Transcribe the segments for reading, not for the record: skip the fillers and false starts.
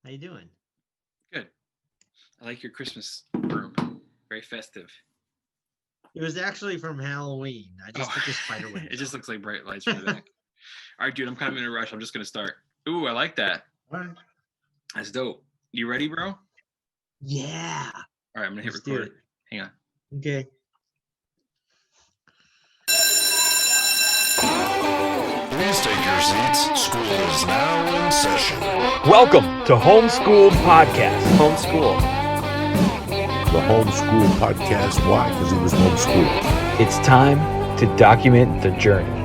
How you doing? Good. I like your Christmas room. Very festive. It was actually from Halloween. I just took a spider web. It just looks like bright lights from the back. All right, dude, I'm kind of in a rush. I'm just going to start. Ooh, I like that. All right. That's dope. You ready, bro? Yeah. All right, I'm going to hit record. Hang on. Okay. Please take your seats. School is now in session. Welcome to Homeschool Podcast. Homeschool. The Homeschool Podcast. Why? Because he was homeschooled. It's time to document the journey.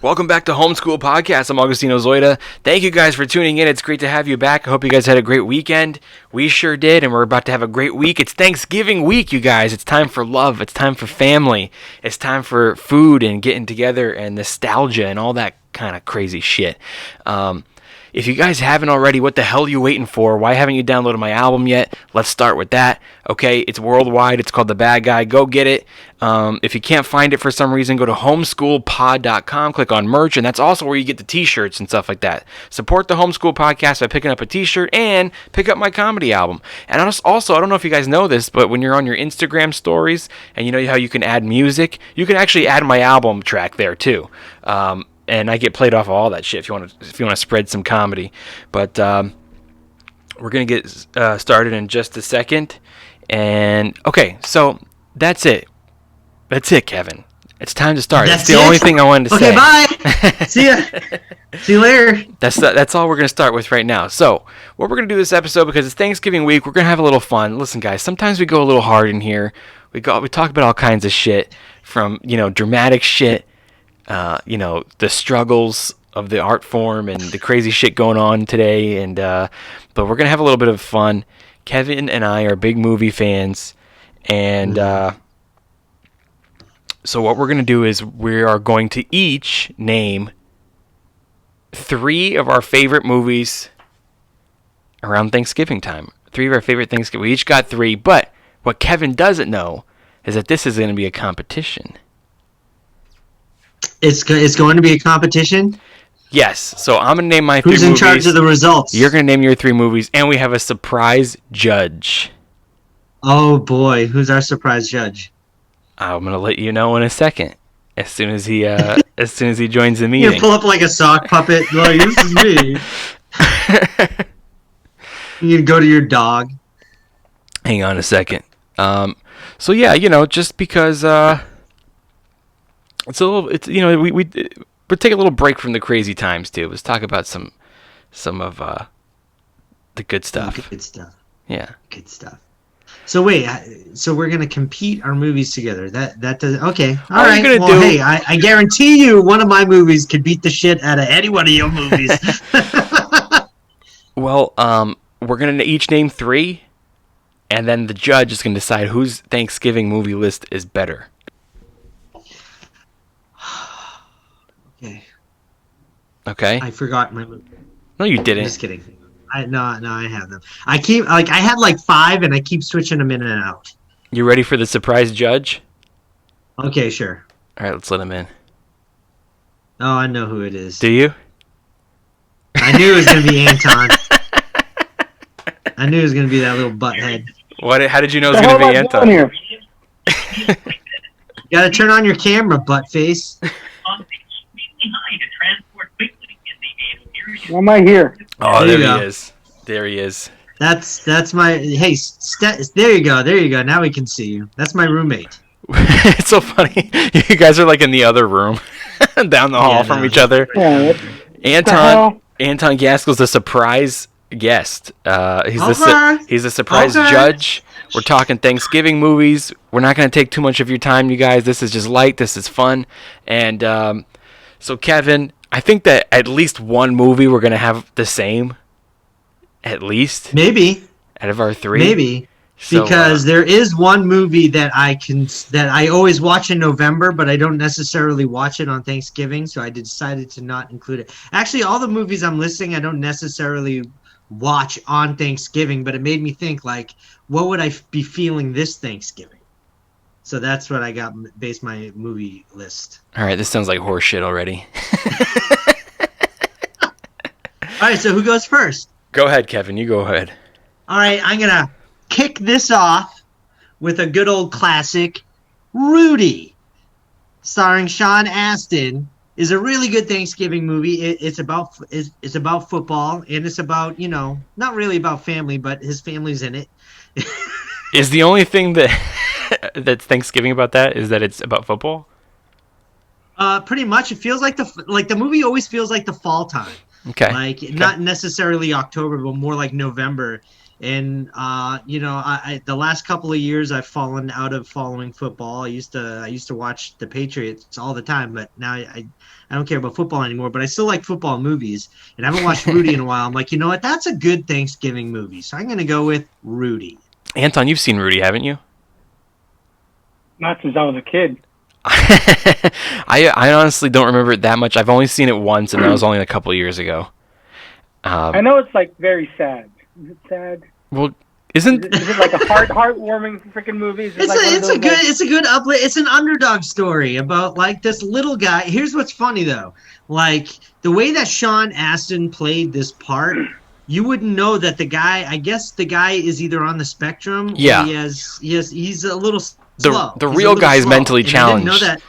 Welcome back to Homeschool Podcast. I'm Agostino Zoida. Thank you guys for tuning in. It's great to have you back. I hope you guys had a great weekend. We sure did, and we're about to have a great week. It's Thanksgiving week, you guys. It's time for love. It's time for family. It's time for food and getting together and nostalgia and all that kind of crazy shit. If you guys haven't already, what the hell are you waiting for? Why haven't you downloaded my album yet? Let's start with that. Okay, it's worldwide. It's called The Bad Guy. Go get it. If you can't find it for some reason, go to homeschoolpod.com, click on merch, and that's also where you get the t-shirts and stuff like that. Support the Homeschool Podcast by picking up a t-shirt and pick up my comedy album. And also, I don't know if you guys know this, but when you're on your Instagram stories and you know how you can add music, you can actually add my album track there too. And I get played off of all that shit if you want to spread some comedy. But we're gonna get started in just a second. And okay, so that's it. That's it, Kevin. It's time to start. That's the only thing I wanted to say. Okay, bye. See ya. See you later. That's all we're gonna start with right now. So what we're gonna do this episode, because it's Thanksgiving week, we're gonna have a little fun. Listen, guys, sometimes we go a little hard in here. We talk about all kinds of shit, from dramatic shit. The struggles of the art form and the crazy shit going on today, but we're gonna have a little bit of fun. Kevin and I are big movie fans, and so what we're gonna do is we are going to each name 3 of our favorite movies around Thanksgiving time. 3 of our favorite Thanksgiving. We each got 3, but what Kevin doesn't know is that this is gonna be a competition. It's going to be a competition? Yes. So I'm going to name my 3 movies. Who's in charge of the results? You're going to name your 3 movies, and we have a surprise judge. Oh, boy. Who's our surprise judge? I'm going to let you know in a second, as soon as he joins the meeting. You pull up like a sock puppet. Like, this is me. You can go to your dog. Hang on a second. So, yeah, just because... we'll take a little break from the crazy times too. Let's talk about some of the good stuff. Good stuff. Yeah. Good stuff. So wait, so we're gonna compete our movies together. That does okay. All right. Well, hey, I guarantee you, one of my movies could beat the shit out of any one of your movies. Well, we're gonna each name 3, and then the judge is gonna decide whose Thanksgiving movie list is better. Okay. I forgot my movie. No, you didn't. I'm just kidding. I have them. I had like 5, and I keep switching them in and out. You ready for the surprise judge? Okay, sure. All right, let's let him in. Oh, I know who it is. Do you? I knew it was gonna be Anton. I knew it was gonna be that little butthead. What? How did you know it was gonna be Anton? Here? You gotta turn on your camera, buttface. Why am I here? Oh, there he is. There he is. That's my... Hey, there you go. There you go. Now we can see you. That's my roommate. It's so funny. You guys are like in the other room, down the hall from each other. Yeah, Anton Gaskel's the surprise guest. He's a surprise judge. We're talking Thanksgiving movies. We're not going to take too much of your time, you guys. This is just light. This is fun. And so, Kevin... I think that at least one movie we're going to have the same. At least. Maybe. Out of our 3. Maybe. Because there is one movie that I always watch in November, but I don't necessarily watch it on Thanksgiving, so I decided to not include it. Actually, all the movies I'm listing, I don't necessarily watch on Thanksgiving, but it made me think, like, what would I be feeling this Thanksgiving? So that's what I got based my movie list. All right, this sounds like horse shit already. All right, so who goes first? Go ahead, Kevin. You go ahead. All right, I'm going to kick this off with a good old classic, Rudy, starring Sean Astin. Is a really good Thanksgiving movie. It's about football, and it's about, not really about family, but his family's in it. Is the only thing that's Thanksgiving about that is that it's about football? Pretty much. It feels like the movie always feels like the fall time. Okay. Not necessarily October, but more like November. And the last couple of years I've fallen out of following football. I used to watch the Patriots all the time, but now I don't care about football anymore. But I still like football movies, and I haven't watched Rudy in a while. I'm like, you know what? That's a good Thanksgiving movie, so I'm gonna go with Rudy. Anton, you've seen Rudy, haven't you? Not since I was a kid. I honestly don't remember it that much. I've only seen it once, and that was only a couple of years ago. I know it's like very sad. Is it sad? Well, is it like a heartwarming freaking movie? It's a good uplift. It's an underdog story about like this little guy. Here's what's funny though, like the way that Sean Astin played this part, you wouldn't know that the guy. I guess the guy is either on the spectrum. Yeah. Or he's a little slow. The real guy is mentally challenged. I didn't know that.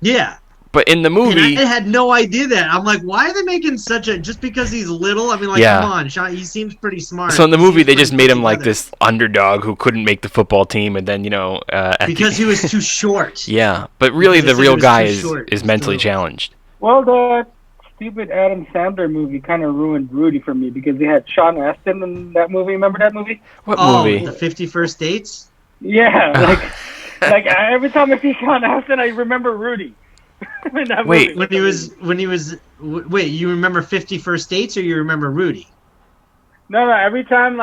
Yeah. But in the movie, and I had no idea that. I'm like, why are they making just because he's little? I mean, like, Come on, Sean. He seems pretty smart. So in the movie, they just made him like this underdog who couldn't make the football team, and then because he was too short. Yeah, but really, the real guy is mentally challenged. Well, the stupid Adam Sandler movie kind of ruined Rudy for me because they had Sean Astin in that movie. Remember that movie? What movie? The 50 First Dates. Yeah, like every time I see Sean Astin, I remember Rudy. Wait, wait, you remember 50 First Dates or you remember Rudy? No, every time,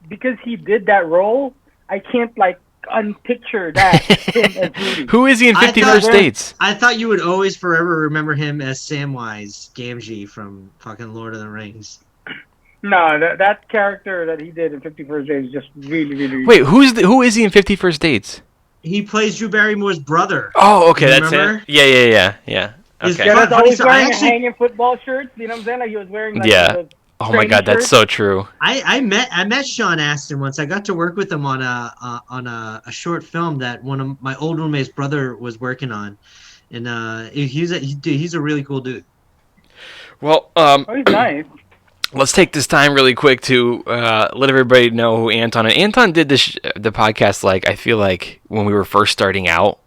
because he did that role, I can't, unpicture that him as Rudy. Who is he in 50 First Dates? I thought you would always forever remember him as Samwise Gamgee from fucking Lord of the Rings. No, that character that he did in 50 First Dates is just really, really... Wait, who is he in 50 First Dates? He plays Drew Barrymore's brother. Oh, okay, that's it. Yeah. Okay. Yeah, that's always wearing hanging football shirts. You know what I'm saying? Like he was wearing oh my God, that's so true. I met Sean Astin once. I got to work with him on a short film that one of my old roommate's brother was working on, and he's a really cool dude. Well, he's nice. Let's take this time really quick to let everybody know who Anton is. Anton did the podcast, I feel like when we were first starting out,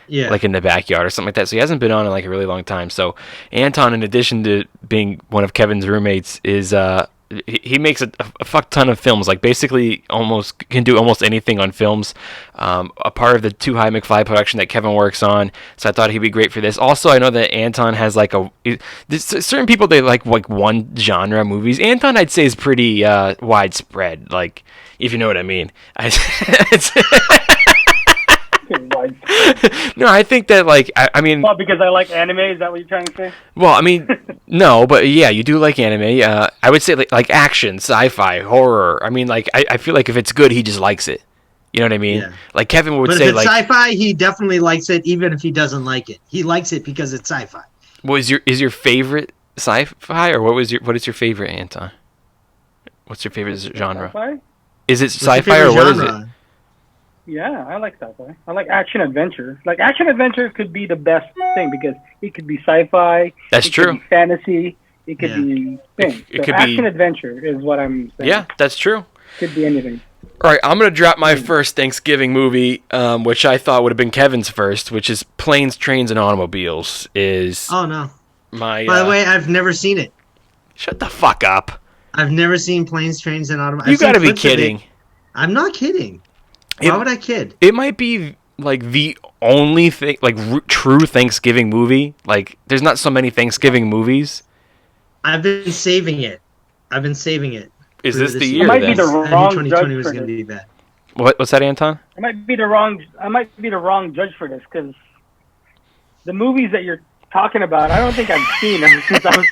like in the backyard or something like that. So he hasn't been on in a really long time. So Anton, in addition to being one of Kevin's roommates, is he makes a fuck ton of films. Basically, can do almost anything on films. A part of the Too High McFly production that Kevin works on. So I thought he'd be great for this. Also, I know that Anton has certain people they like one genre movies. Anton, I'd say, is pretty widespread. If you know what I mean. No, I think that I mean. Well, because I like anime, is that what you're trying to say? Well, I mean, no, but yeah, you do like anime. I would say like action, sci-fi, horror. I mean, I feel like if it's good, he just likes it. You know what I mean? Yeah. Kevin would say, if it's sci-fi, he definitely likes it, even if he doesn't like it. He likes it because it's sci-fi. Is your favorite sci-fi, or what is your favorite, Anton? What's your favorite genre? Sci-fi? Is it sci-fi or what is it? Yeah, I like sci-fi. I like action adventure. Action adventure could be the best thing because it could be sci-fi. That's true. It could be fantasy. It could be things. It could action adventure is what I'm saying. Yeah, that's true. Could be anything. All right, I'm going to drop my first Thanksgiving movie, which I thought would have been Kevin's first, which is Planes, Trains, and Automobiles. Oh, no. By the way, I've never seen it. Shut the fuck up. I've never seen Planes, Trains, and Automobiles. You got to be kidding. I'm not kidding. Why would I kid? It might be the only thing, true Thanksgiving movie. There's not so many Thanksgiving movies. I've been saving it. Is this the year? I might be the wrong 2020 was judge going to for be this. bad. What's that, Anton? I might be the wrong judge for this because the movies that you're talking about, I don't think I've seen them since I was.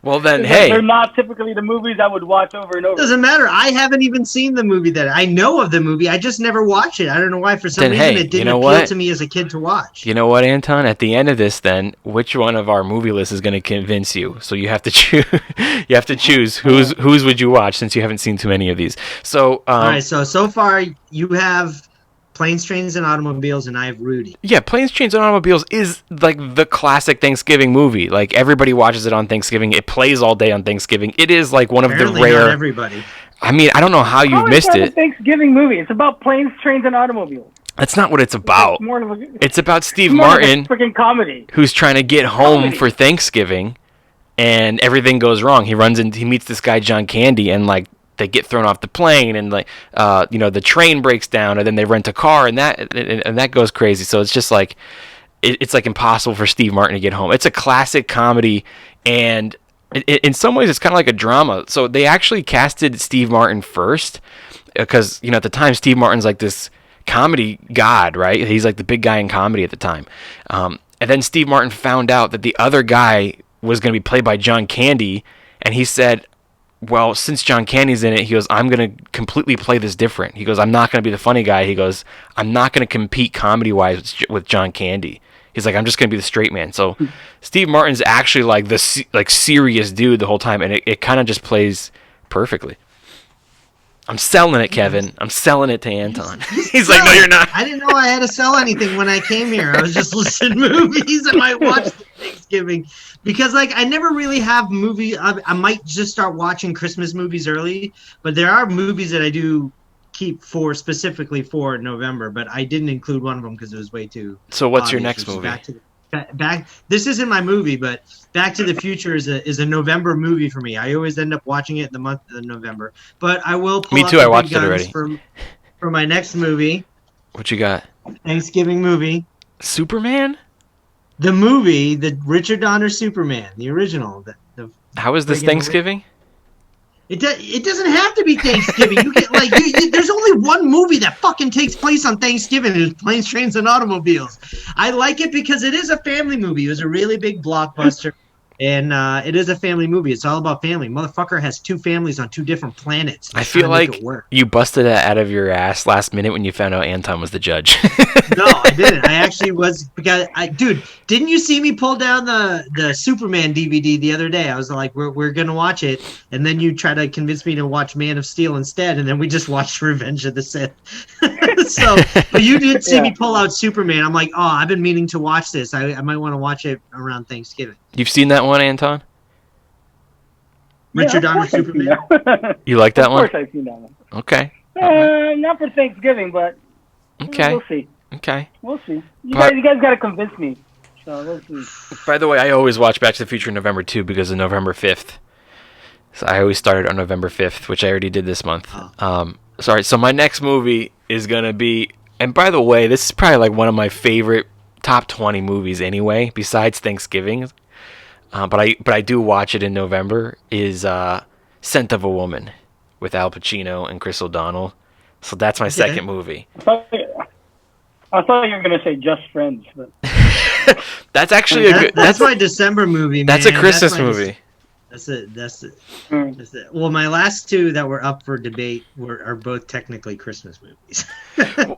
Well, then, It's hey. they're not typically the movies I would watch over and over. Doesn't matter. I haven't even seen the movie that I know of the movie. I just never watched it. I don't know why. For some Then, reason, hey, it didn't you know appeal what? to me as a kid to watch. You know what, Anton? At the end of this, then, which one of our movie lists is going to convince you? So you have to choose. You have to choose whose would you watch, since you haven't seen too many of these. So, All right. So far, you have Planes, Trains, and Automobiles, and I have Rudy. yeah, Planes, Trains, and Automobiles is like the classic Thanksgiving movie. Like, everybody watches it on Thanksgiving. It plays all day on Thanksgiving. It is like one of Apparently the rare. not everybody. I mean, I don't know how you've missed It's it. a Thanksgiving movie. It's about planes, trains, and automobiles. That's not what it's about. It's more of a, It's about Steve more Martin, of a freaking comedy. who's trying to get home Comedy. for Thanksgiving, and everything goes wrong. He meets this guy John Candy, and like they get thrown off the plane, and like the train breaks down, and then they rent a car, and that goes crazy. So it's just like it's like impossible for Steve Martin to get home. It's a classic comedy, and in some ways it's kind of like a drama. So they actually casted Steve Martin first because at the time Steve Martin's like this comedy god, right? He's like the big guy in comedy at the time. And then Steve Martin found out that the other guy was going to be played by John Candy, and he said, well, since John Candy's in it, he goes, I'm going to completely play this different. He goes, I'm not going to be the funny guy. He goes, I'm not going to compete comedy-wise with John Candy. He's like, I'm just going to be the straight man. So Steve Martin's actually like the serious dude the whole time, and it kind of just plays perfectly. I'm selling it, Kevin. I'm selling it to Anton. He's like, no, you're not. I didn't know I had to sell anything when I came here. I was just listening to movies and I watched Thanksgiving because, like, I never really have movie. I might just start watching Christmas movies early, but there are movies that I do keep specifically for November. But I didn't include one of them because it was way too. So what's your obvious, next movie? Back. This isn't my movie, but Back to the Future is a November movie for me. I always end up watching it in the month of November. But I will pull Me up too, the I big watched it guns already. for my next movie, What you got? Thanksgiving movie. Superman? The movie, the Richard Donner Superman, the original. How is this Friggin' Thanksgiving? It doesn't have to be Thanksgiving. You get there's only one movie that fucking takes place on Thanksgiving. It's Planes, Trains, and Automobiles. I like it because it is a family movie. It was a really big blockbuster, and it is a family movie. It's all about family. Motherfucker has two families on two different planets. I feel Trying to make like it work. you busted it out of your ass last minute when you found out Anton was the judge. No, I didn't. I actually was because dude, didn't you see me pull down the Superman DVD the other day? I was like, we're gonna watch it, and then you try to convince me to watch Man of Steel instead, and then we just watched Revenge of the Sith. So, but you did see me pull out Superman. I'm like, oh, I've been meaning to watch this. I might want to watch it around Thanksgiving. You've seen that one, Anton? Richard Donner I've seen Superman. that. You like that Of one? course I've seen that one. Okay. Not for Thanksgiving, but Okay. we'll see. Okay. We'll see. You But- guys got to convince me. So we'll see. By the way, I always watch Back to the Future November 2 because of November 5th. So I always started on November 5th, which I already did this month. Sorry, so my next movie is going to be, and by the way, this is probably like one of my favorite top 20 movies anyway, besides Thanksgiving. But I do watch it in November, is Scent of a Woman with Al Pacino and Chris O'Donnell. So that's my second movie. I thought you were gonna say Just Friends, but That's actually That's my December movie, man. That's a Christmas my movie. That's it. That's it. Well, my last two that were up for debate are both technically Christmas movies.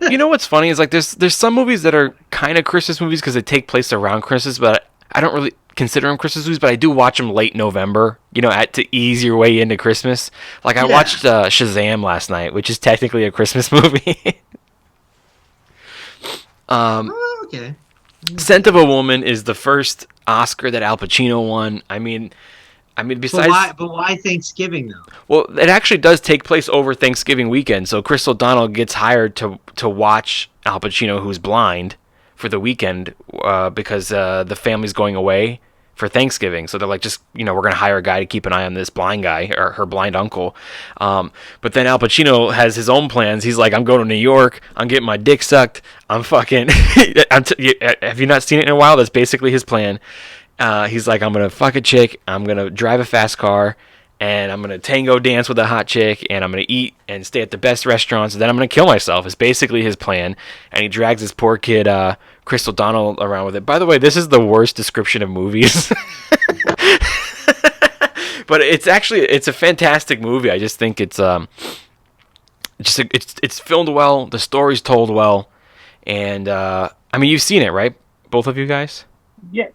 You know what's funny is like there's some movies that are kind of Christmas movies because they take place around Christmas, but I don't really consider them Christmas movies. But I do watch them late November, to ease your way into Christmas. Like I watched Shazam last night, which is technically a Christmas movie. Okay. Scent of a Woman is the first Oscar that Al Pacino won. I mean, besides, But why Thanksgiving though? well, it actually does take place over Thanksgiving weekend. So Chris O'Donnell gets hired to watch Al Pacino, who's blind, for the weekend because the family's going away for Thanksgiving. So they're like, just, we're going to hire a guy to keep an eye on this blind guy or her blind uncle. But then Al Pacino has his own plans. He's like, I'm going to New York. I'm getting my dick sucked. I'm fucking, have you not seen it in a while? That's basically his plan. He's like, I'm going to fuck a chick. I'm going to drive a fast car. And I'm going to tango dance with a hot chick, and I'm going to eat and stay at the best restaurants, and then I'm going to kill myself. It's basically his plan. And he drags his poor kid, Chris O'Donnell, around with it. By the way, this is the worst description of movies. But it's a fantastic movie. I just think it's it's filmed well, the story's told well, and I mean, you've seen it, right? Both of you guys? Yeah.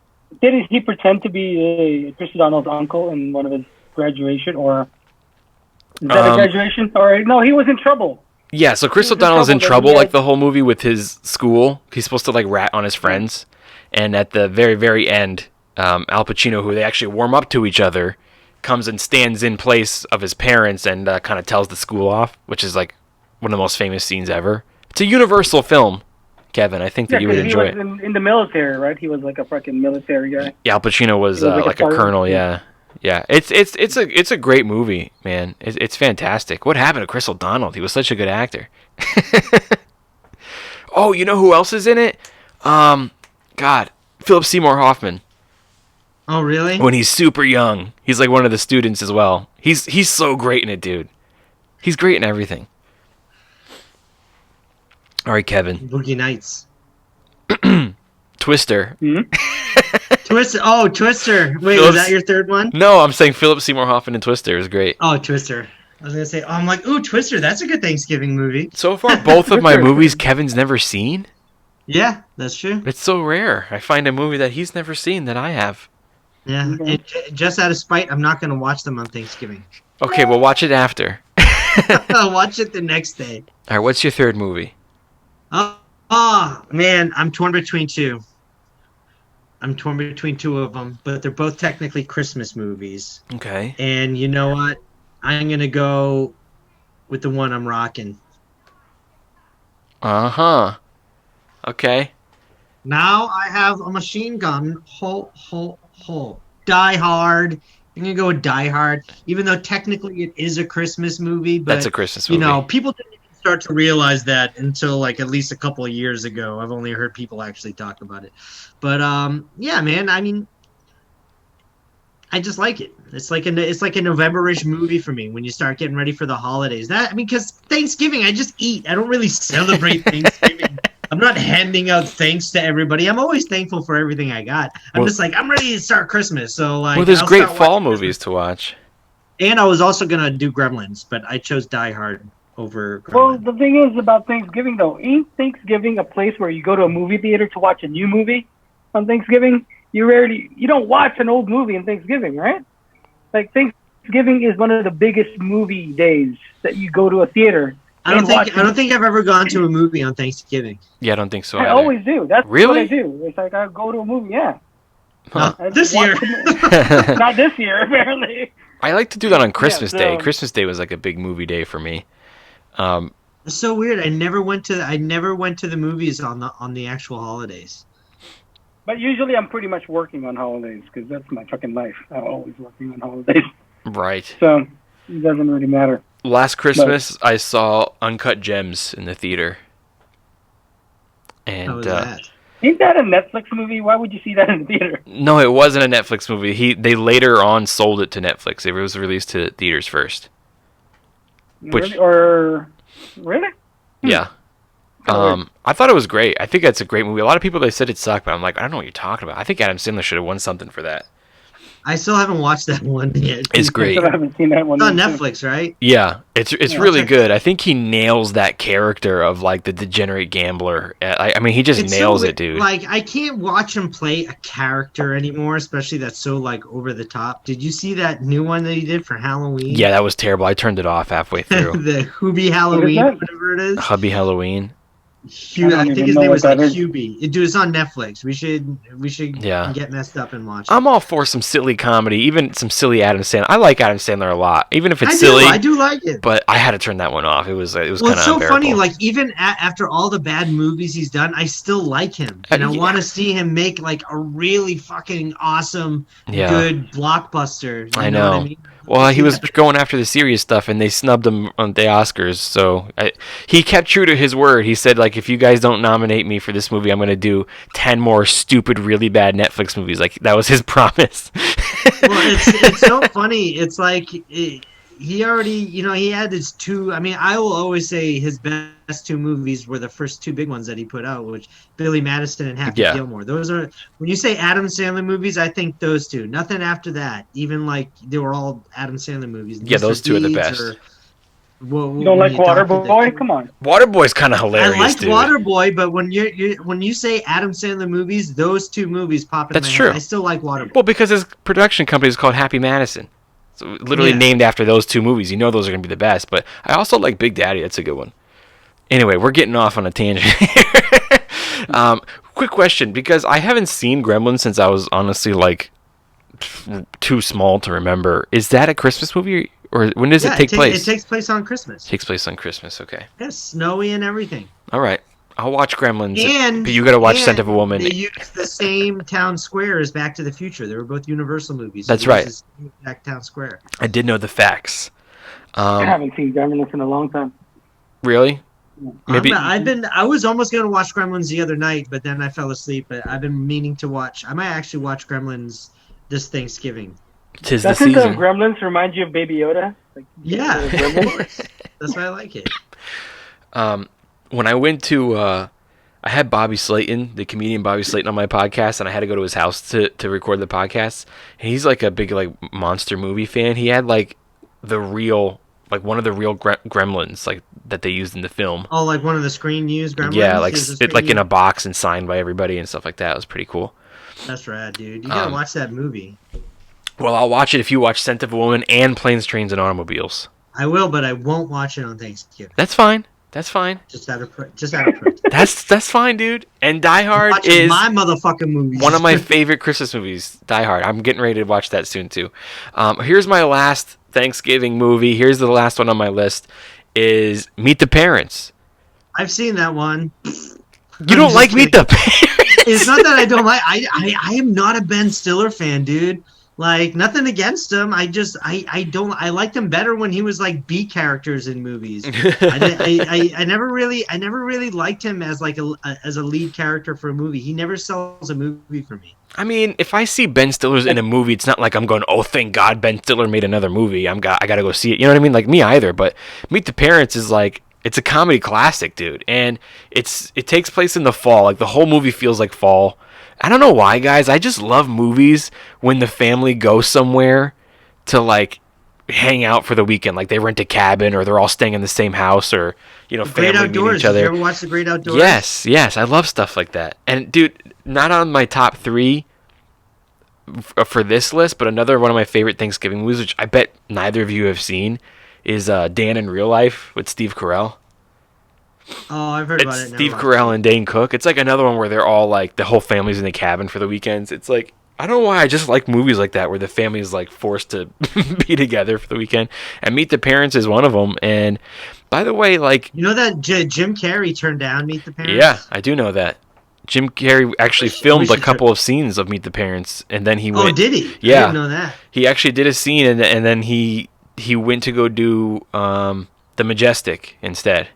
Did he pretend to be Chris O'Donnell's uncle in one of his graduation, or is that a graduation? Or no, he was in trouble. Yeah, so Chris O'Donnell's in trouble like the whole movie with his school. He's supposed to like rat on his friends, and at the very, very end, Al Pacino, who they actually warm up to each other, comes and stands in place of his parents and kind of tells the school off, which is like one of the most famous scenes ever. It's a universal film, Kevin. I think that you would enjoy it. He was in the military, right? He was like a fucking military guy. Yeah, Al Pacino was like a colonel. Yeah. It's a great movie, man. It's fantastic. What happened to Chris O'Donnell? He was such a good actor. Oh, you know who else is in it? God, Philip Seymour Hoffman. Oh, really? When he's super young, he's like one of the students as well. He's so great in it, dude. He's great in everything. All right, Kevin. Boogie Nights. Twister. Twister. Oh, Twister. Wait, was that your third one? No, I'm saying Philip Seymour Hoffman and Twister is great. Oh, Twister. I was going to say, I'm like, ooh, Twister. That's a good Thanksgiving movie. So far, both of my movies Kevin's never seen. Yeah, that's true. It's so rare. I find a movie that he's never seen that I have. Yeah, and just out of spite, I'm not going to watch them on Thanksgiving. Okay, we'll watch it after. I'll watch it the next day. All right, what's your third movie? Oh, man, I'm torn between two. I'm torn between two of them, but they're both technically Christmas movies. Okay. And you know what? I'm going to go with the one I'm rocking. Uh-huh. Okay. Now I have a machine gun. Die Hard. I'm going to go with Die Hard, even though technically it is a Christmas movie. But, that's a Christmas movie. You know, people didn't even start to realize that until like at least a couple of years ago. I've only heard people actually talk about it. But yeah, man, I mean, I just like it. It's like a November-ish movie for me when you start getting ready for the holidays. Because Thanksgiving, I just eat. I don't really celebrate Thanksgiving. I'm not handing out thanks to everybody. I'm always thankful for everything I got. I'm just like, I'm ready to start Christmas. So like, well, there's great fall movies to watch. And I was also gonna do Gremlins, but I chose Die Hard over Gremlins. Well, the thing is about Thanksgiving, though, ain't Thanksgiving a place where you go to a movie theater to watch a new movie on Thanksgiving? You don't watch an old movie on Thanksgiving, right? Like, Thanksgiving is one of the biggest movie days that you go to a theater. I don't think I've ever gone to a movie on Thanksgiving. Yeah, I don't think so. I always do. That's really what I do. It's like I go to a movie, yeah. Huh. This year. Not this year, apparently. I like to do that on Christmas Day. Christmas Day was like a big movie day for me. It's so weird. I never went to the movies on the actual holidays. But usually I'm pretty much working on holidays because that's my fucking life. I'm always working on holidays. Right. So it doesn't really matter. Last Christmas, I saw Uncut Gems in the theater. And how was that? Ain't that a Netflix movie? Why would you see that in the theater? No, it wasn't a Netflix movie. They later on sold it to Netflix. It was released to theaters first. Really? Really? Yeah. I thought it was great. I think that's a great movie. A lot of people, they said it sucked, but I'm like, I don't know what you're talking about. I think Adam Sandler should have won something for that. I still haven't watched that one yet. It's great. I haven't seen that one. It's on Netflix, right? Yeah, it's really good. I think he nails that character of like the degenerate gambler. I mean, he just nails it, dude. Like, I can't watch him play a character anymore, especially that's so like over the top. Did you see that new one that he did for Halloween? Yeah, that was terrible. I turned it off halfway through. The Hubie Halloween, whatever it is. Hubby Halloween. I think his name was like Hubie. Dude, it's on Netflix. We should get messed up and watch it. I'm all for some silly comedy, even some silly Adam Sandler. I like Adam Sandler a lot, even if it's silly. I do like it. But I had to turn that one off. It was kind of it's so unbearable. funny. Like even after all the bad movies he's done, I still like him, and I want to see him make like a really fucking awesome, good blockbuster. I know. What I mean? Well, he was going after the serious stuff, and they snubbed him on the Oscars. So he kept true to his word. He said, like, if you guys don't nominate me for this movie, I'm going to do 10 more stupid, really bad Netflix movies. Like, that was his promise. Well, it's so funny. It's like he already, he had his two. I mean, I will always say his best two movies were the first two big ones that he put out, which Billy Madison and Happy Yeah. Gilmore. Those are, when you say Adam Sandler movies, I think those two. Nothing after that. Even like they were all Adam Sandler movies. Yeah, those two are the Deeds best. You don't like Waterboy? Come on. Waterboy's kind of I hilarious, liked dude. Waterboy, but when you say Adam Sandler movies, those two movies pop in That's my true. head. I still like Waterboy. Well, because his production company is called Happy Madison. So literally Yeah. named after those two movies. You know those are going to be the best. But I also like Big Daddy. That's a good one. Anyway, we're getting off on a tangent here. Quick question, because I haven't seen Gremlins since I was honestly like too small to remember. Is that a Christmas movie, or when does it take place? It takes place on Christmas. Takes place on Christmas. Okay. Yes, snowy and everything. All right. I'll watch Gremlins. And but you got to watch Scent of a Woman. They used the same town square as Back to the Future. They were both Universal movies. That's They used right. the same exact town square. I did know the facts. I haven't seen Gremlins in a long time. Really? Maybe. I was almost going to watch Gremlins the other night, but then I fell asleep. But I've been meaning to watch. I might actually watch Gremlins this Thanksgiving. Tis the Doesn't the season. Gremlins remind you of Baby Yoda? Like, Yeah, the of Gremlins? course. That's why I like it. When I went to, I had Bobby Slayton, the comedian Bobby Slayton, on my podcast, and I had to go to his house to record the podcast. And he's like a big like monster movie fan. He had like the real, like one of the real gremlins like that they used in the film. Oh, like one of the screen used Gremlins? Yeah, like Is it like in a box and signed by everybody and stuff like that. It was pretty cool. That's rad, dude. You gotta watch that movie. Well, I'll watch it if you watch Scent of a Woman and Planes, Trains, and Automobiles. I will, but I won't watch it on Thanksgiving. That's fine. That's fine. Just out of protest. That's fine, dude. And Die Hard Watching is my motherfucking movies. one of my favorite Christmas movies. Die Hard. I'm getting ready to watch that soon too. Here's my last Thanksgiving movie. Here's the last one on my list. Is Meet the Parents. I've seen that one. You don't like Meet the Parents? It's not that I don't like. I am not a Ben Stiller fan, dude. Like, nothing against him. I liked him better when he was like B characters in movies. I never really liked him as like as a lead character for a movie. He never sells a movie for me. I mean, if I see Ben Stiller's in a movie, it's not like I'm going, oh, thank God Ben Stiller made another movie. I got to go see it. You know what I mean? Like me either. But Meet the Parents is like, it's a comedy classic, dude. And it takes place in the fall. Like the whole movie feels like fall. I don't know why, guys. I just love movies when the family goes somewhere to like hang out for the weekend. Like they rent a cabin or they're all staying in the same house or, family Great Outdoors. meeting each other. Did you ever watch The Great Outdoors? Yes. I love stuff like that. And dude, not on my top 3 for this list, but another one of my favorite Thanksgiving movies, which I bet neither of you have seen, is Dan in Real Life with Steve Carell. Oh, I've heard about It's it. Steve Carell and Dane Cook. It's like another one where they're all like, the whole family's in the cabin for the weekends. It's like, I don't know why, I just like movies like that where the family's like forced to be together for the weekend. And Meet the Parents is one of them. And by the way, like, You know that Jim Carrey turned down Meet the Parents? yeah, I do know that. Jim Carrey actually filmed a couple of scenes of Meet the Parents, and then he went. Oh, did he? Yeah, I didn't know that. He actually did a scene, and then he went to go do The Majestic instead,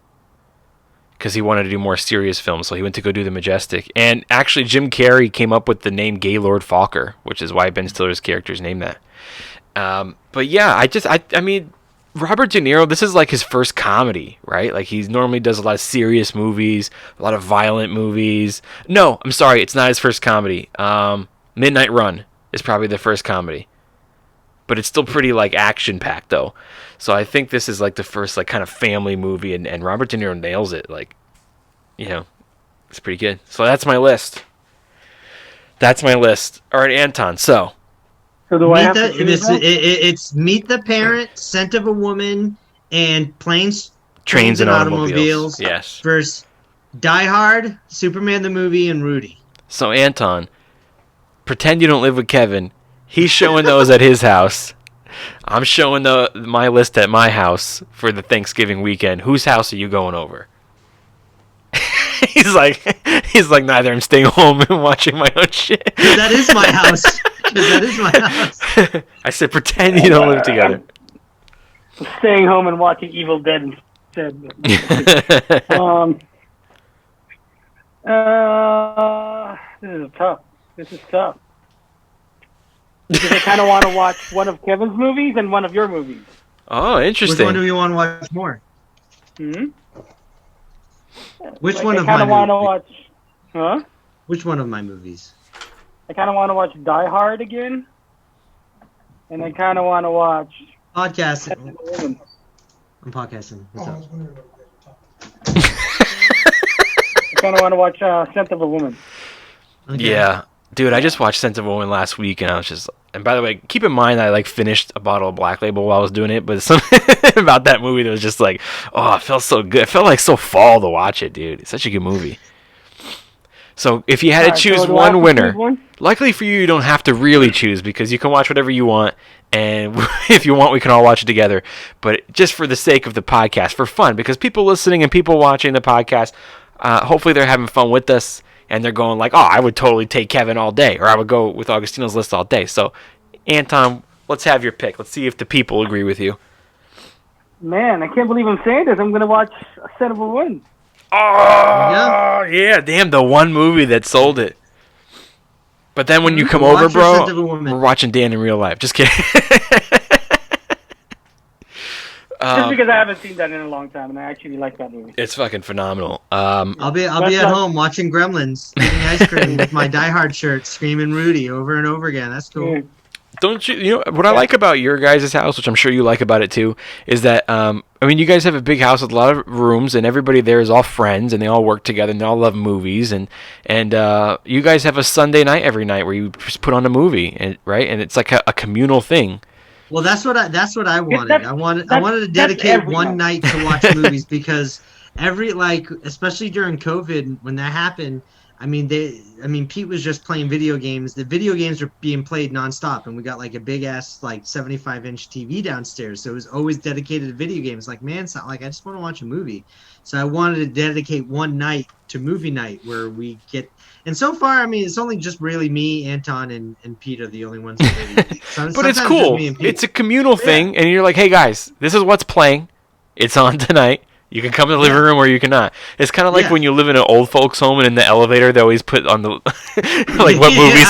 because he wanted to do more serious films. So he went to go do The Majestic, and actually Jim Carrey came up with the name Gaylord Falker, which is why Ben Stiller's character is named that. But yeah, I mean. Robert De Niro, this is like his first comedy, right? Like he normally does a lot of serious movies, a lot of violent movies. No, I'm sorry, it's not his first comedy. Midnight Run is probably the first comedy. But it's still pretty like action packed though. So I think this is like the first like kind of family movie and Robert De Niro nails it. Like, it's pretty good. So that's my list. All right, Anton, so do I have to choose now? It's Meet the Parent, Scent of a Woman, and Planes, Trains and Automobiles. Yes. Versus Die Hard, Superman the movie, and Rudy. So Anton, pretend you don't live with Kevin. He's showing those at his house. I'm showing my list at my house for the Thanksgiving weekend. Whose house are you going over? He's like, neither. I'm staying home and watching my own shit. That is my house. That is my house. I said, pretend you don't live together. I'm staying home and watching Evil Dead instead. This is tough. Because I kind of want to watch one of Kevin's movies and one of your movies. Oh, Which interesting. one do you want to watch more? Hmm? Which Like, one I of kind my of want to movies? watch. Huh? Which one of my movies? I kind of want to watch Die Hard again, and I kind of want to watch. Podcasting. Woman. I'm podcasting. What's up? I kind of want to watch Scent of a Woman. Okay. Yeah. Dude, I just watched Sense of a Woman last week, and I was just... And by the way, keep in mind that I, finished a bottle of Black Label while I was doing it, but something about that movie that was just like, oh, it felt so good. It felt like so fall to watch it, dude. It's such a good movie. So, if you had to Alright, choose so do I have one to winner, choose one? luckily for you, you don't have to really choose, because you can watch whatever you want, and if you want, we can all watch it together. But just for the sake of the podcast, for fun, because people listening and people watching the podcast, hopefully they're having fun with us, and they're going like, oh, I would totally take Kevin all day, or I would go with Agostino's list all day. So, Anton, let's have your pick. Let's see if the people agree with you. Man, I can't believe I'm saying this. I'm going to watch Scent of a Woman. Oh, yeah, damn, the one movie that sold it. But then when you come over, Watch bro, Scent of a Woman. we're watching Dan in real life. Just kidding. Just because I haven't seen that in a long time, and I actually like that movie. It's fucking phenomenal. I'll be at home watching Gremlins, eating ice cream with my Die Hard shirt, screaming Rudy over and over again. That's cool. Yeah. Don't you know what I like about your guys' house, which I'm sure you like about it too, is that I mean, you guys have a big house with a lot of rooms, and everybody there is all friends, and they all work together, and they all love movies, and you guys have a Sunday night every night where you just put on a movie, and right, and it's like a communal thing. Well, that's what I wanted. that's- I wanted to that's dedicate every one night. night to watch movies because especially during COVID when that happened, I mean Pete was just playing video games. The video games were being played nonstop, and we got like a big ass 75-inch TV downstairs, so it was always dedicated to video games. Like, man, it's not like I just want to watch a movie. So I wanted to dedicate one night to movie night where we get. And so far, I mean, it's only just really me, Anton, and Pete are the only ones. That But it's cool. It's a communal thing, and you're like, hey guys, this is what's playing. It's on tonight. You can come to the living room or you cannot. It's kind of like when you live in an old folks' home and in the elevator they always put on the like what movies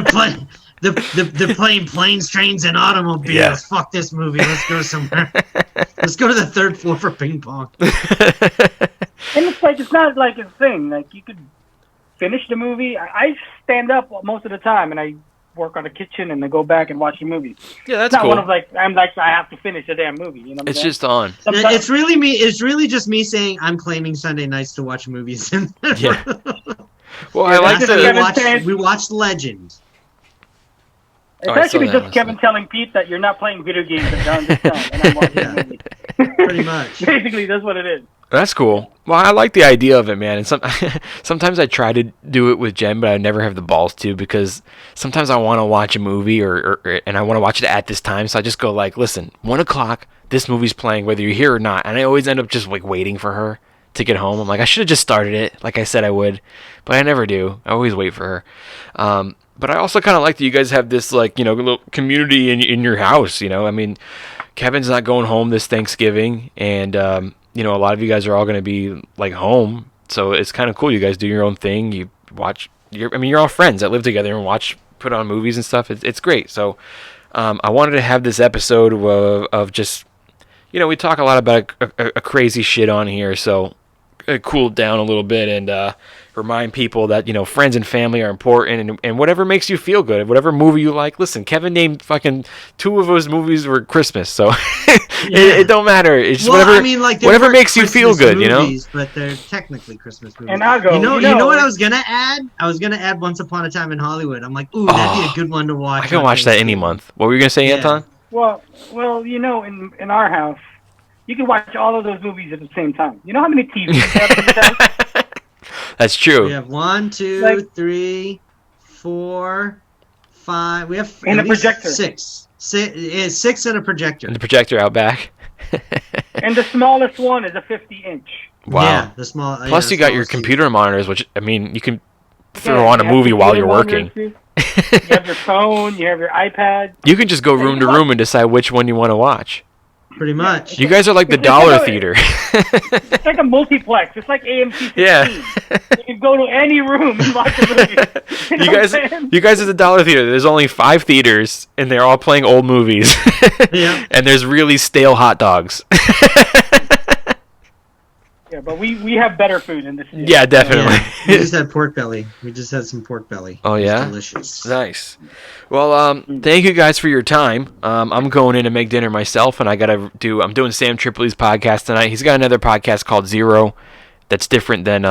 play. They're playing planes, trains, and automobiles. Yeah. Fuck this movie. Let's go somewhere. Let's go to the third floor for ping pong. And it's not like a thing. Like, you could finish the movie. I stand up most of the time, and I work on the kitchen, and I go back and watch the movie. Yeah, that's It's not cool. one of I have to finish the damn movie. You know what I'm It's saying? just on. Sometimes- It's really me. It's really just me saying I'm claiming Sunday nights to watch movies. Yeah. Well, I like that's So the. Kevin we watched Legend. It's Oh, I saw actually that just last Kevin night. telling Pete that you're not playing video games at Down this time, and I'm watching the movie. Pretty much. Basically, that's what it is. That's cool. Well, I like the idea of it, man. And sometimes I try to do it with Jen, but I never have the balls to because sometimes I want to watch a movie and I want to watch it at this time. So I just go like, listen, 1:00, this movie's playing, whether you're here or not. And I always end up just waiting for her to get home. I'm like, I should have just started it, like I said I would, but I never do. I always wait for her. But I also kind of like that you guys have this little community in your house. I mean, Kevin's not going home this Thanksgiving, and a lot of you guys are all going to be home, so it's kind of cool. You guys do your own thing. You watch. You're all friends that live together and put on movies and stuff. It's great. So I wanted to have this episode of just we talk a lot about a crazy shit on here, so cool down a little bit and remind people that friends and family are important and whatever makes you feel good, whatever movie you like. Listen, Kevin named fucking 2 of those movies were Christmas, so it don't matter. It's just whatever makes you feel good, movies, but they're technically Christmas movies. And I go, you know what I was gonna add? I was gonna add Once Upon a Time in Hollywood. I'm like, ooh, that'd be a good one to watch. I can watch that any month. What were you gonna say, Anton? Well, in our house, you can watch all of those movies at the same time. You know how many TVs we have in this house? That's true. We have 1, 2, 3, 4, 5. We have And at a least projector. 6. 6 and a projector. And the projector out back. And the smallest one is a 50-inch. Wow. Yeah, the small. Plus, the you got your smallest computer monitors, which you can throw Yeah, on a you have movie while computer you're working. monitors, You have your phone. You have your iPad. You can just go room to room and decide which one you want to watch. pretty much. You guys are like the It's dollar like a- theater. It's like a multiplex. It's like AMC 16. Yeah. You can go to any room and watch a movie. You know what I'm saying? You guys are the dollar theater. There's only 5 theaters, and they're all playing old movies. Yeah. And there's really stale hot dogs. Yeah, but we have better food in this. Yeah, definitely. Yeah. We just had pork belly. We just had some pork belly. Oh, It was yeah? delicious. Nice. Well, thank you guys for your time. I'm going in to make dinner myself, and I'm doing Sam Tripoli's podcast tonight. He's got another podcast called Zero that's different than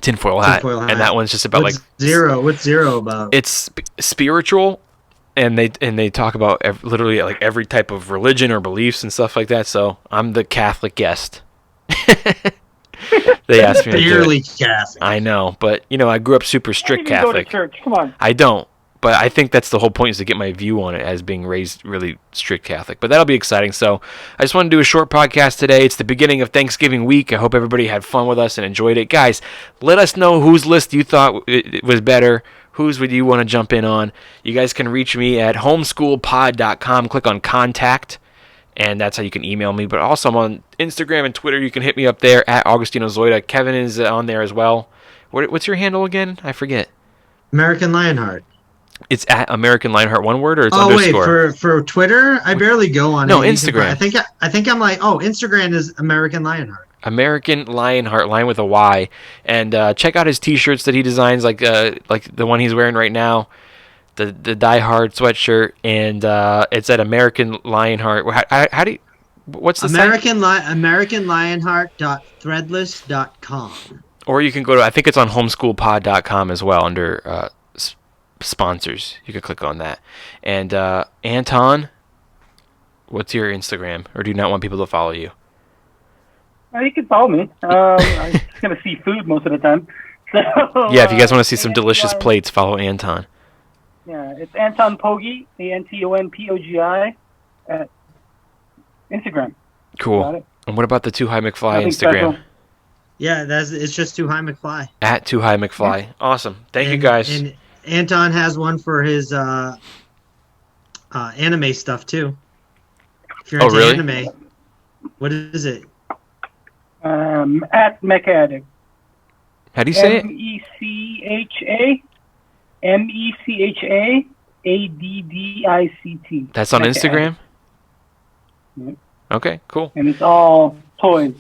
Tinfoil Hat. Tinfoil Hat. And that one's just about What's Zero? What's Zero about? it's spiritual, and they talk about literally like every type of religion or beliefs and stuff like that. So I'm the Catholic guest. They asked me to do Barely it. Catholic. I know, but I grew up super You strict don't even go to Catholic. church. Come on. I don't, but I think that's the whole point, is to get my view on it as being raised really strict Catholic. But that'll be exciting. So I just want to do a short podcast today. It's the beginning of Thanksgiving week. I hope everybody had fun with us and enjoyed it. Guys, let us know whose list you thought it was better. Whose would you want to jump in on? You guys can reach me at homeschoolpod.com. Click on contact, and that's how you can email me. But also I'm on Instagram and Twitter. You can hit me up there at Agostino Zoida. Kevin is on there as well. What's your handle again? I forget. American LyonHeart. It's at American LyonHeart, one word, or it's Oh wait, underscore? for Twitter, I barely go on. No, it. You can Instagram. find- I think I'm like, Instagram is American LyonHeart. American LyonHeart, Lion with a Y. And check out his T-shirts that he designs, like the one he's wearing right now, the Die Hard sweatshirt, and it's at American LyonHeart. How do you, what's the site? AmericanLyonHeart.threadless.com. Or you can go to, I think it's on homeschoolpod.com as well, under sponsors. You can click on that. And Anton, what's your Instagram? Or do you not want people to follow you? You can follow me. I'm just gonna see food most of the time. So, Yeah, if you guys want to see some delicious Anton- plates, follow Anton. Yeah, it's Anton Pogi, ANTONPOGI, at Instagram. Got Cool. it. And what about the Too High McFly Nothing Instagram? special. Yeah, it's just Too High McFly. At Too High McFly. Awesome. Thank you And- guys. And Anton has one for his anime stuff too. If you're Oh, into really? anime, what is it? At Mecha Addict. How do you say it? MECHAADDICT. That's on Mecha Instagram? Addict. Okay, cool. And it's all toys.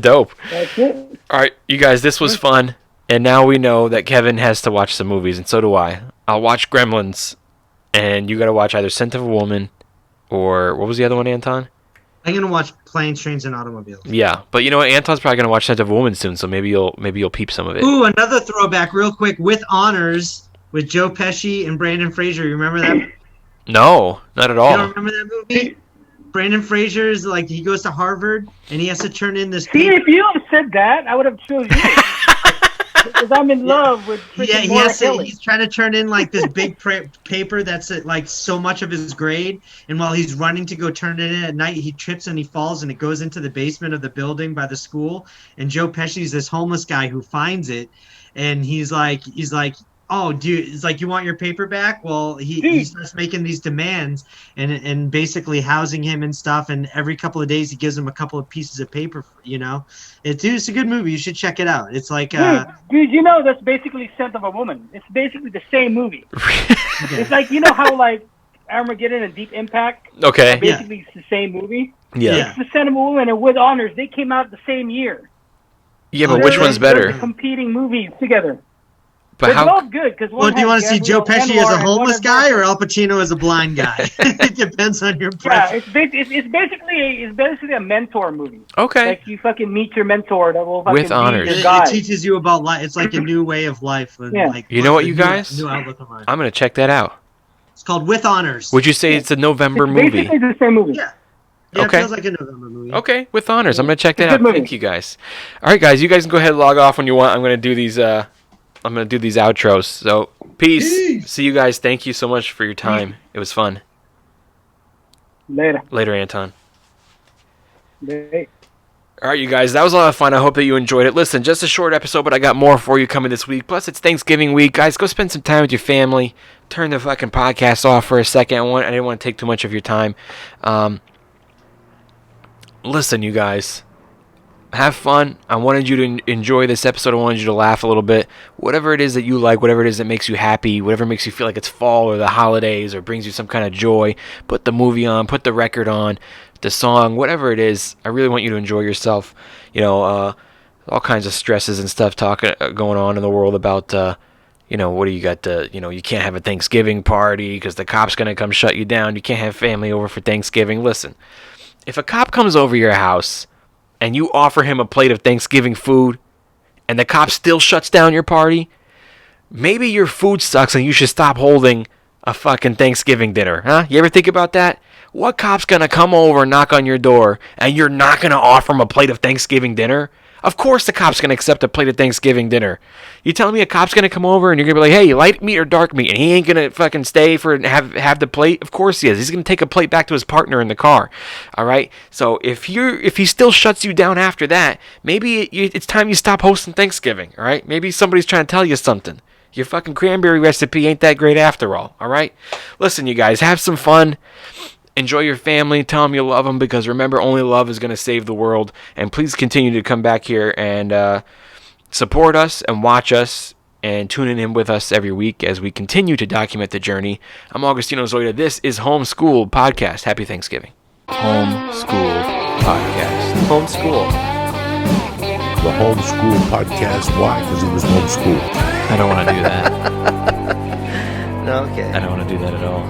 Dope. That's it. All right, you guys, this was fun. And now we know that Kevin has to watch some movies, and so do I. I'll watch Gremlins, and you got to watch either Scent of a Woman or what was the other one, Anton? I'm gonna watch Planes, Trains, and Automobiles. Yeah, but you know what? Anton's probably gonna watch Scent of a Woman soon, so maybe you'll peep some of it. Ooh, another throwback, real quick, With Honors with Joe Pesci and Brandon Fraser. You remember that? No, not at You all. don't remember that movie? Brandon Fraser is like, he goes to Harvard and he has to turn in this. See, if you have said that, I would have chosen you. Because I'm in love with Yeah, freaking Laura Kelly. he's trying to turn in like this big paper that's like so much of his grade, and while he's running to go turn it in at night, he trips and he falls, and it goes into the basement of the building by the school. And Joe Pesci's this homeless guy who finds it, and he's like, oh, dude, it's like, you want your paper back? Well, he starts making these demands and basically housing him and stuff. And every couple of days, he gives him a couple of pieces of paper. It's a good movie. You should check it out. It's like, dude, you know that's basically Scent of a Woman. It's basically the same movie. It's like, you know how like Armageddon and Deep Impact. Okay. Basically, it's the same movie. Yeah. It's the Scent of a Woman and With Honors. They came out the same year. Yeah, but Oh, which really? one's They're better? competing movies together. But They're how? both good because well, do you want to see Joe Pesci as a homeless guy or Al Pacino as a blind guy? It depends on your Yeah, preference. it's basically a mentor movie. Okay. Like you fucking meet your mentor that will fucking With be honors. your It guide. teaches you about life. It's like a new way of life. And Yeah. like, You know what, a you new- guys? New outlook on life. I'm gonna check that out. It's called With Honors. Would you say it's a November It's movie? basically the same movie. Yeah. Yeah, Okay. It feels like a November movie. Okay, With Honors. I'm gonna check that It's a out. good movie. Thank you guys. All right, guys, you guys can go ahead and log off when you want. I'm gonna do these. I'm gonna do these outros. So peace. See you guys. Thank you so much for your time. It was fun. Later. Later, Anton. Later. All right, you guys, that was a lot of fun. I hope that you enjoyed it. Listen, just a short episode, but I got more for you coming this week. Plus, it's Thanksgiving week. Guys, go spend some time with your family. Turn the fucking podcast off for a second. I didn't want to take too much of your time. Listen, you guys, have fun. I wanted you to enjoy this episode. I wanted you to laugh a little bit. Whatever it is that you like, whatever it is that makes you happy, whatever makes you feel like it's fall or the holidays or brings you some kind of joy, put the movie on, put the record on, the song, whatever it is. I really want you to enjoy yourself. All kinds of stresses and stuff going on in the world about, what do you got? You can't have a Thanksgiving party because the cop's going to come shut you down. You can't have family over for Thanksgiving. Listen, if a cop comes over your house and you offer him a plate of Thanksgiving food and the cop still shuts down your party, maybe your food sucks and you should stop holding a fucking Thanksgiving dinner, huh? You ever think about that? What cop's gonna come over and knock on your door and you're not gonna offer him a plate of Thanksgiving dinner? Of course the cop's gonna accept a plate of Thanksgiving dinner. You telling me a cop's gonna come over and you're gonna be like, hey, light meat or dark meat, and he ain't gonna fucking stay for and have the plate? Of course he is. He's gonna take a plate back to his partner in the car. All right. So if he still shuts you down after that, maybe it's time you stop hosting Thanksgiving. All right. Maybe somebody's trying to tell you something. Your fucking cranberry recipe ain't that great after all. All right. Listen, you guys, have some fun. Enjoy your family. Tell them you love them, because remember, only love is going to save the world. And please continue to come back here and support us and watch us and tune in with us every week as we continue to document the journey. I'm Agostino Zoida. This is Homeschool Podcast. Happy Thanksgiving. Homeschool Podcast. Homeschool. The homeschool podcast. Why? Because he was homeschooled. I don't want to do that. No, okay. I don't want to do that at all.